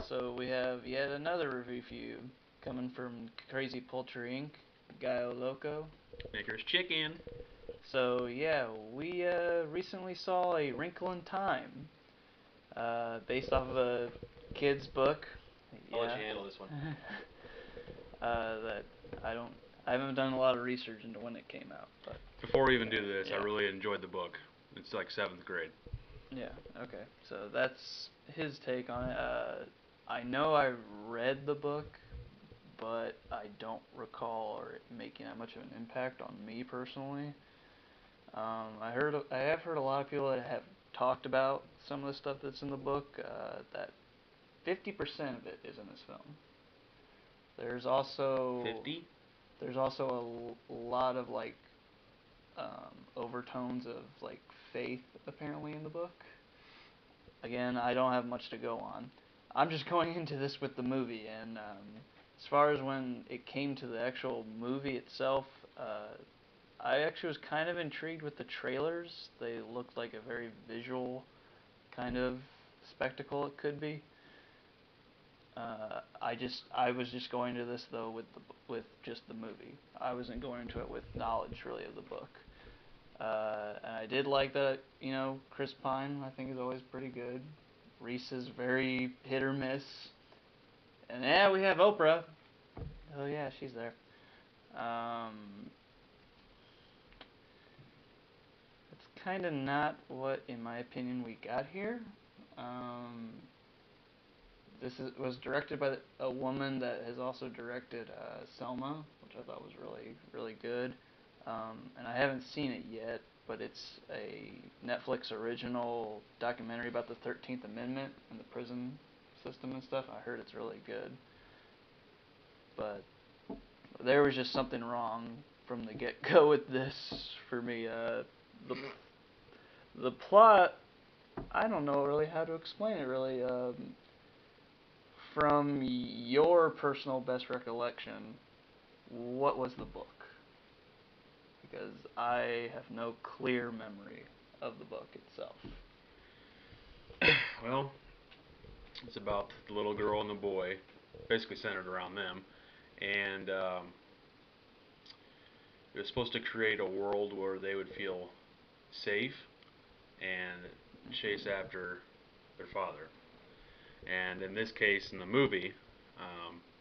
So we have yet another review for you, coming from Crazy Poultry Inc., Gallo Loco. Maker's Chicken. So yeah, we recently saw a Wrinkle in Time, based off of a kid's book. I'll let you handle this one. That I haven't done a lot of research into when it came out, but Before we even do this, yeah. I really enjoyed the book. It's like 7th grade. Yeah, okay. So that's his take on it. I know I read the book, but I don't recall it making that much of an impact on me personally. I have heard a lot of people that have talked about some of the stuff that's in the book. That 50% of it is in this film. There's also 50? There's also a lot of overtones of like faith apparently in the book. Again, I don't have much to go on. I'm just going into this with the movie, and as far as when it came to the actual movie itself, I actually was kind of intrigued with the trailers. They looked like a very visual kind of spectacle it could be. I was just going to this though with just the movie. I wasn't going into it with knowledge really of the book. And I did like that, Chris Pine I think is always pretty good. Reese is very hit or miss. And yeah, we have Oprah. Oh yeah, she's there. That's kind of not what, in my opinion, we got here. Um, was directed by a woman that has also directed Selma, which I thought was really, really good. And I haven't seen it yet, but it's a Netflix original documentary about the 13th Amendment and the prison system and stuff. I heard it's really good. But there was just something wrong from the get-go with this for me. The plot, I don't know really how to explain it really. From your personal best recollection, what was the book? Because I have no clear memory of the book itself. Well, it's about the little girl and the boy, basically centered around them. And it was supposed to create a world where they would feel safe and chase after their father. And in this case, in the movie,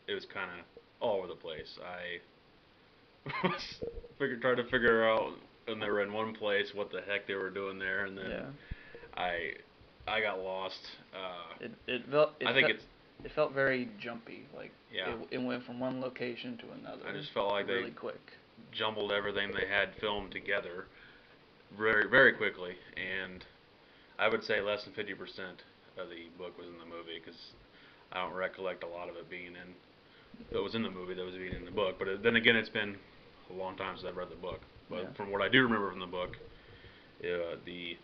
it was kind of all over the place. I was trying to figure out when they were in one place what the heck they were doing there, and then Yeah. I got lost. I think it's It felt very jumpy. Like yeah. it went from one location to another. I just felt like really they quick. jumbled everything they had filmed together very very quickly, and I would say less than 50% of the book was in the movie because I don't recollect a lot of it being in that was in the movie that was being in the book. But then again, it's been a long time since I've read the book. But Yeah. from what I do remember from the book, the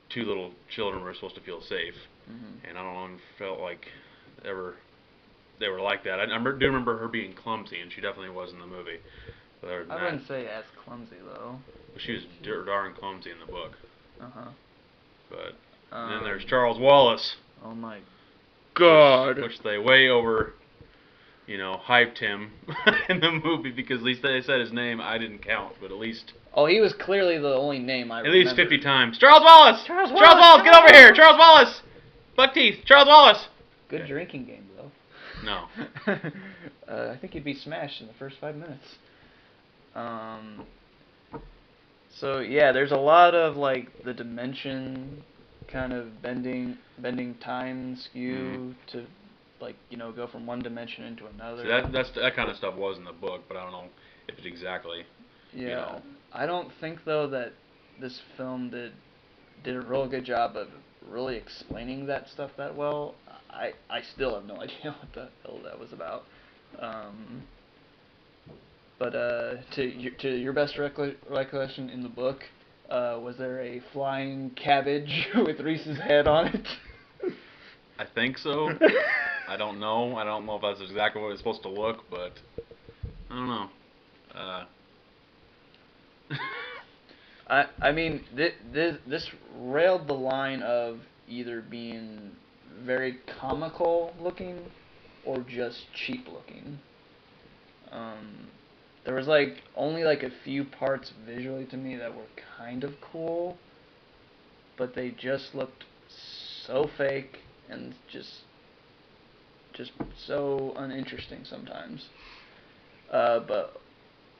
two little children were supposed to feel safe, and I don't know, felt like ever they were like that. I do remember her being clumsy, and she definitely was in the movie. But other than I wouldn't say as clumsy though. she was darn clumsy in the book. Uh-huh. But then there's Charles Wallace. Oh my God. Which they way over, hyped him in the movie because at least they said his name. I didn't count, but at least. Oh, he was clearly the only name I At remembered. least 50 times. Charles Wallace! Charles Wallace! Charles Wallace, get over here! Charles Wallace! Buck teeth! Charles Wallace! Good drinking game, though. No. I think you'd be smashed in the first 5 minutes. So yeah, there's a lot of like the dimension kind of bending time skew to go from one dimension into another. See, that kind of stuff was in the book, but I don't know if it's exactly. Yeah, I don't think though that this film did a real good job of really explaining that stuff that well. I still have no idea what the hell that was about. But to your best recollection in the book, was there a flying cabbage with Reese's head on it? I think so. I don't know. I don't know if that's exactly what it's supposed to look, but I don't know. I mean, this railed the line of either being very comical looking or just cheap looking. There was only a few parts visually to me that were kind of cool, but they just looked so fake and just so uninteresting sometimes. But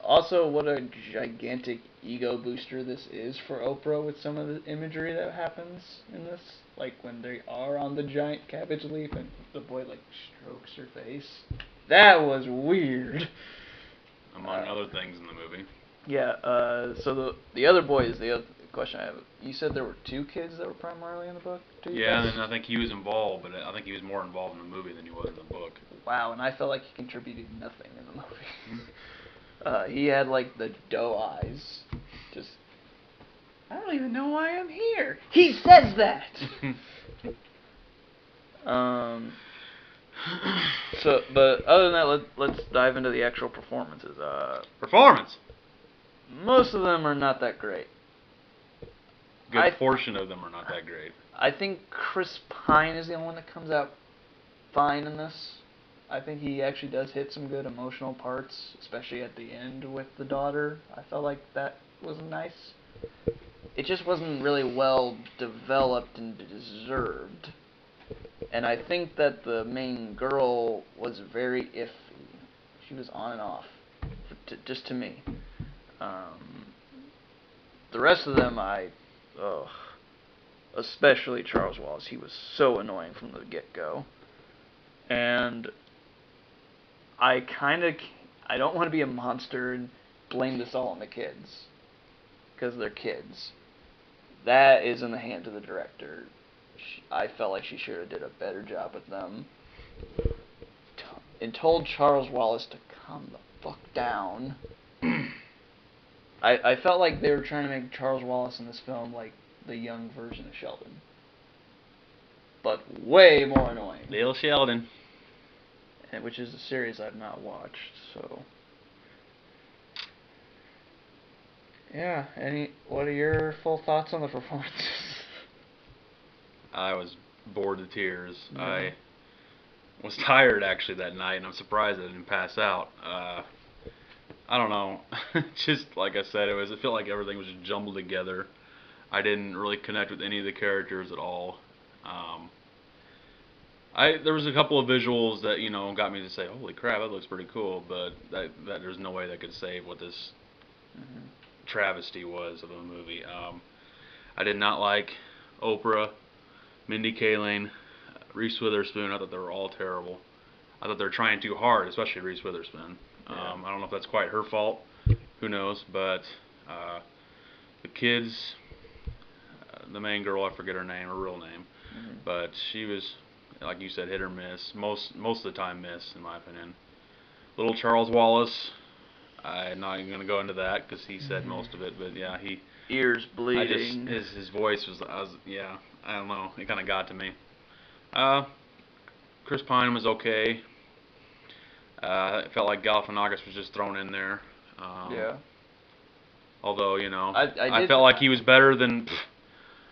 also, what a gigantic ego booster this is for Oprah with some of the imagery that happens in this. Like when they are on the giant cabbage leaf and the boy strokes her face. That was weird. Among other things in the movie. Yeah. So the other boy is the other question I have. You said there were 2 kids that were primarily in the book. Yeah, and I think he was involved, but I think he was more involved in the movie than he was in the book. Wow, and I felt like he contributed nothing in the movie. He had the doe eyes. Just, I don't even know why I'm here. He says that. But other than that, let's dive into the actual performances. Performance. Most of them are not that great. Good portion of them are not that great. I think Chris Pine is the only one that comes out fine in this. I think he actually does hit some good emotional parts, especially at the end with the daughter. I felt like that was nice. It just wasn't really well developed and deserved. And I think that the main girl was very iffy. She was on and off, just to me. The rest of them, especially Charles Wallace, he was so annoying from the get-go. And I don't want to be a monster and blame this all on the kids, because they're kids. That is in the hands of the director. I felt like she should have did a better job with them. And told Charles Wallace to calm the fuck down. I felt like they were trying to make Charles Wallace in this film like the young version of Sheldon. But way more annoying. Little Sheldon. Which is a series I've not watched, so... Yeah, what are your full thoughts on the performances? I was bored to tears. Yeah. I was tired actually that night, and I'm surprised I didn't pass out. I don't know. Just like I said, it felt like everything was just jumbled together. I didn't really connect with any of the characters at all. There was a couple of visuals that got me to say, "Holy crap, that looks pretty cool," but that there's no way that could save what this travesty was of a movie. I did not like Oprah, Mindy Kaling, Reese Witherspoon. I thought they were all terrible. I thought they were trying too hard, especially Reese Witherspoon. Yeah. I don't know if that's quite her fault. Who knows? But the kids, the main girl, I forget her name, her real name, but she was, like you said, hit or miss. Most of the time, miss, in my opinion. Little Charles Wallace. I'm not even going to go into that because he said most of it, but yeah, ears bleeding. His voice was, I don't know, it kind of got to me. Chris Pine was okay. It felt like Galifianakis was just thrown in there. Yeah. Although, I felt like he was better than...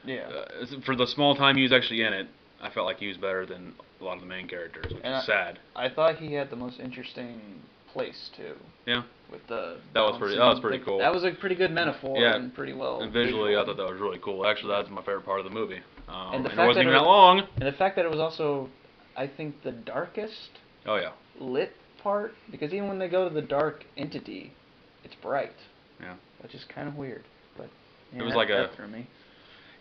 Yeah. For the small time he was actually in it, I felt like he was better than a lot of the main characters, which is sad. I thought he had the most interesting place, too. Yeah. With the... That was pretty cool. That was a pretty good metaphor. Yeah. And pretty well... And visually, I thought that was really cool. Actually, that's my favorite part of the movie. And it wasn't even that long. And the fact that it was also, I think, the darkest... Oh, yeah. Lit part, because even when they go to the dark entity, it's bright. Yeah. Which is kind of weird, but yeah, it was that threw me.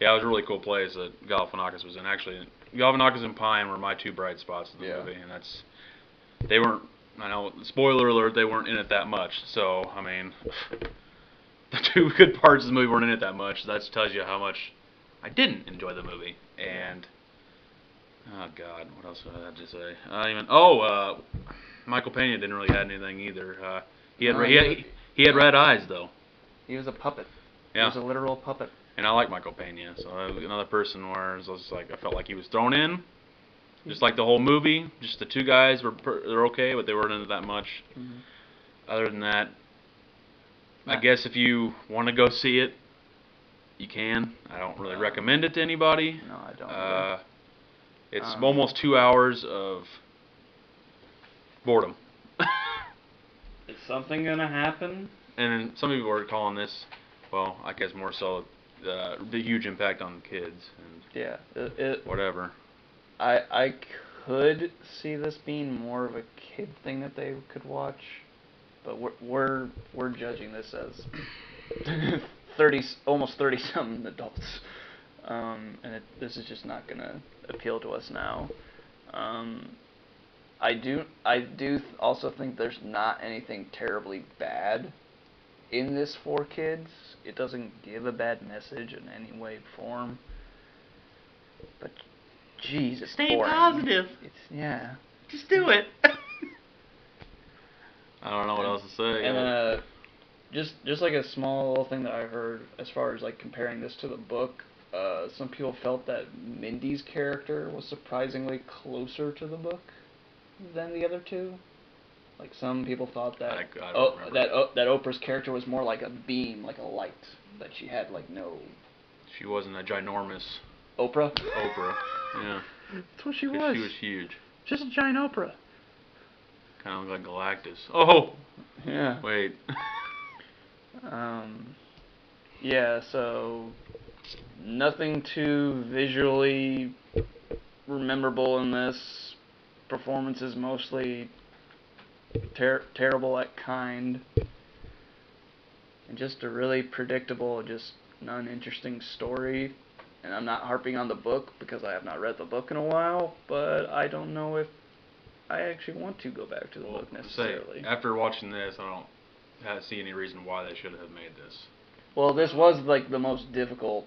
Yeah, it was a really cool place that Galifianakis was in. Actually, Galifianakis and Pine were my 2 bright spots in the movie, and they weren't. I know, spoiler alert, they weren't in it that much. So I mean, the 2 good parts of the movie weren't in it that much. That tells you how much I didn't enjoy the movie. And oh God, what else would I have to say? Michael Pena didn't really have anything either. He had red eyes though. He was a puppet. Yeah. He was a literal puppet. And I like Michael Pena, so another person where it was like I felt like he was thrown in, just like the whole movie. Just the 2 guys they're okay, but they weren't in it that much. Other than that, I guess if you want to go see it, you can. I don't really recommend it to anybody. No, I don't. It's almost 2 hours of boredom. Is something gonna happen? And some people are calling this, well, I guess more so the huge impact on the kids and Yeah, whatever. I could see this being more of a kid thing that they could watch, but we're judging this as 30, almost 30 something adults, and this is just not gonna appeal to us now. I do also think there's not anything terribly bad in this for kids. It doesn't give a bad message in any way, form. But jeez, it's Stay boring. positive. Yeah. Just do it. I don't know what else to say. And just like a small little thing that I heard as far as like comparing this to the book, some people felt that Mindy's character was surprisingly closer to the book than the other two. Like some people thought that that Oprah's character was more like a beam, like a light, that she had like no. She wasn't a ginormous Oprah. Oprah. Yeah. That's what she was. She was huge. Just a giant Oprah. Kind of like Galactus. Oh. Yeah. Wait. Yeah. So nothing too visually memorable in this. Performance is mostly terrible at kind, and just a really predictable, just uninteresting story. And I'm not harping on the book because I have not read the book in a while, but I don't know if I actually want to go back to the book necessarily. After watching this, I don't see any reason why they should have made this. Well, this was like the most difficult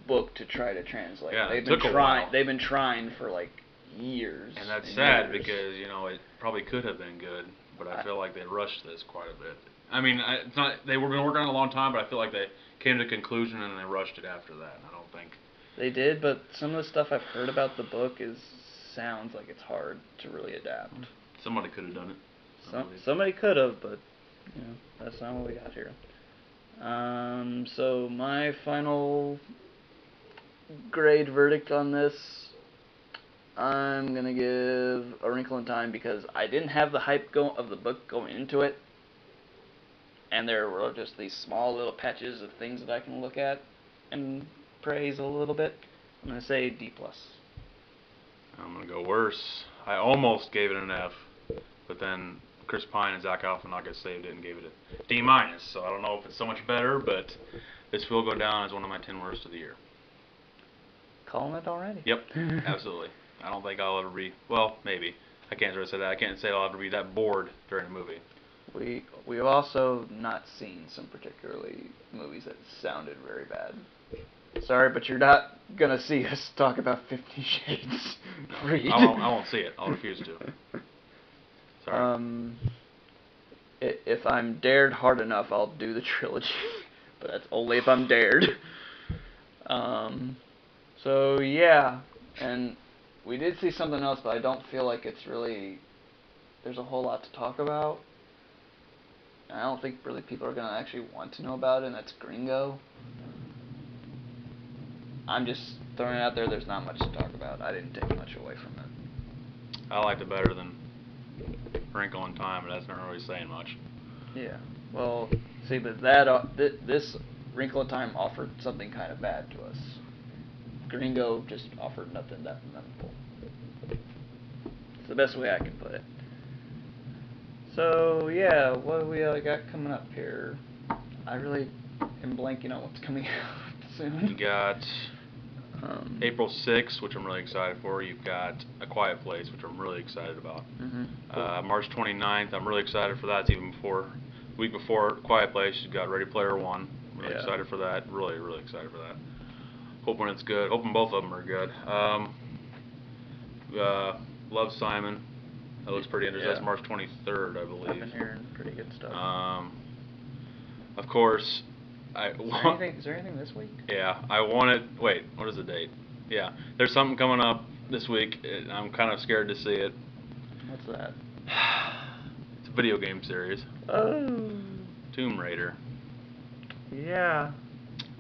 book to try to translate. Yeah, they've it took been a while. They've been trying for like years. And that's sad because it probably could have been good, but I feel like they rushed this quite a bit. I mean, it's not they were been working on it a long time, but I feel like they came to a conclusion and they rushed it after that. And I don't think they did. But some of the stuff I've heard about the book sounds like it's hard to really adapt. Somebody could have done it. Somebody could have, but that's not what we got here. So my final grade verdict on this, I'm gonna give A Wrinkle in Time because I didn't have the hype of the book going into it, and there were just these small little patches of things that I can look at and praise a little bit. I'm gonna say D+. I'm gonna go worse. I almost gave it an F, but then Chris Pine and Zach Galifianakis saved it and gave it a D-. So I don't know if it's so much better, but this will go down as one of my 10 worst of the year. Calling it already? Yep, absolutely. I don't think I'll ever be, well, maybe. I can't really say that. I can't say I'll ever be that bored during a movie. We've also not seen some particularly movies that sounded very bad. Sorry, but you're not gonna see us talk about 50 Shades. No, I won't see it. I'll refuse to. Sorry. If I'm dared hard enough, I'll do the trilogy, but that's only if I'm dared. So yeah, and we did see something else, but I don't feel like it's really. There's a whole lot to talk about. And I don't think really people are gonna actually want to know about it, and that's Gringo. I'm just throwing it out there. There's not much to talk about. I didn't take much away from it. I liked it better than Wrinkle in Time, but that's not really saying much. Yeah. Well, see, but this Wrinkle in Time offered something kind of bad to us. Gringo just offered nothing that memorable. It's the best way I can put it. So yeah, what do we got coming up here? I really am blanking on what's coming out soon. You got April 6th, which I'm really excited for. You've got A Quiet Place, which I'm really excited about. Cool. March 29th, I'm really excited for that. It's even week before Quiet Place. You've got Ready Player One. I'm really excited for that. Really, really excited for that. Hoping it's good. Hoping both of them are good. Love, Simon. That looks pretty interesting. That's March 23rd, I believe. I've been hearing pretty good stuff. Of course, is there anything this week? Yeah, I wanted. Wait, what is the date? Yeah, there's something coming up this week. I'm kind of scared to see it. What's that? It's a video game series. Oh. Tomb Raider. Yeah.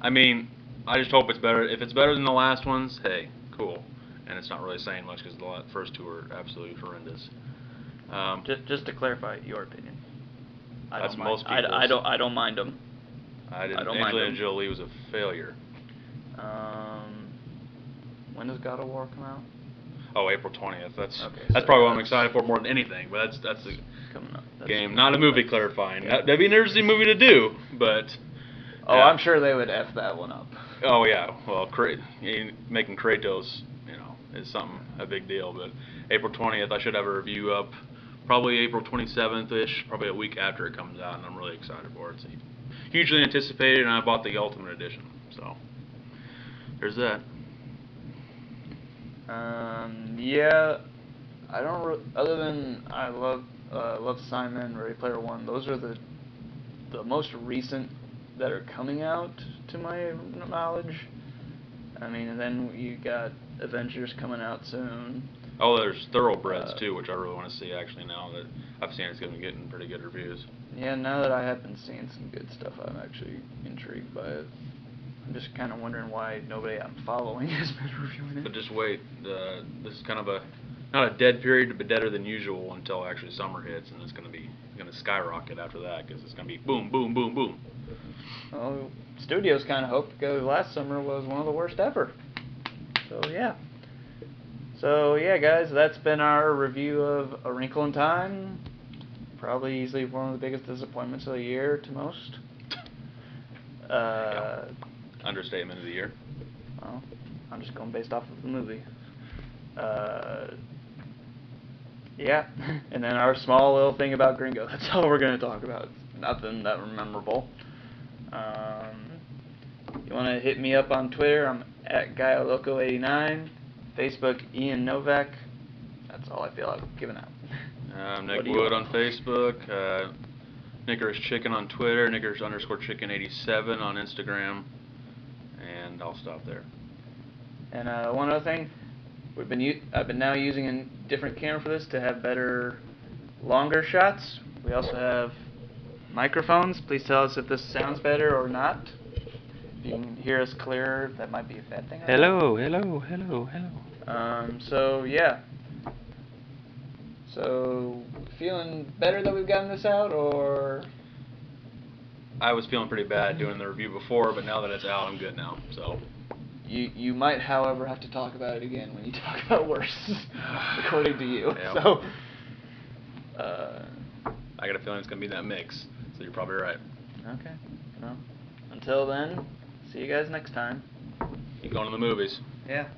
I mean, I just hope it's better. If it's better than the last ones, hey, cool. and it's not really saying much because the first two are absolutely horrendous. Just to clarify, your opinion. That's most people's. I don't mind them. I didn't. don't mind Angelina them. Jolie was a failure. When does God of War come out? Oh, April 20th. That's Okay, probably what I'm excited for more than anything. But that's the coming up. game, not a movie. Clarifying. That'd be an interesting movie to do, but. Oh, I'm sure they would F that one up. Oh yeah, well, making Kratos, is a big deal. But April 20th, I should have a review up. Probably April 27th-ish, probably a week after it comes out, and I'm really excited for it. It's hugely anticipated, and I bought the Ultimate Edition, so there's that. Yeah, I don't. Other than I love Simon, Ready Player One. Those are the most recent that are coming out to my knowledge. I mean, and then you got Avengers coming out soon. Oh, there's Thoroughbreds too, which I really want to see actually now that I've seen it's going to be getting pretty good reviews. Yeah, now that I have been seeing some good stuff, I'm actually intrigued by it. I'm just kind of wondering why nobody I'm following has been reviewing it. But just wait, this is kind of not a dead period, but deader than usual until actually summer hits, and it's going to skyrocket after that because it's going to be boom, boom, boom, boom. Well, studios kind of hoped because last summer was one of the worst ever. So yeah. So yeah, guys, that's been our review of A Wrinkle in Time. Probably easily one of the biggest disappointments of the year to most. Yeah. Understatement of the year. Well, I'm just going based off of the movie. Yeah, and then our small little thing about Gringo. That's all we're going to talk about. Nothing that memorable. You want to hit me up on Twitter? I'm at GuyoLoco89. Facebook, Ian Novak. That's all I feel like giving out. Nick Wood on Facebook. Knickers Chicken on Twitter. Knickers_chicken87 on Instagram. And I'll stop there. And one other thing, I've been now using a different camera for this to have better, longer shots. We also have microphones. Please tell us if this sounds better or not. If you can hear us clearer, that might be a bad thing. Hello. So yeah. So feeling better that we've gotten this out, or? I was feeling pretty bad doing the review before, but now that it's out, I'm good now. So. You might, however, have to talk about it again when you talk about worse, according to you. Yeah. So. I got a feeling it's gonna be that mix. So you're probably right. Okay. Well, until then, see you guys next time. Keep going to the movies. Yeah.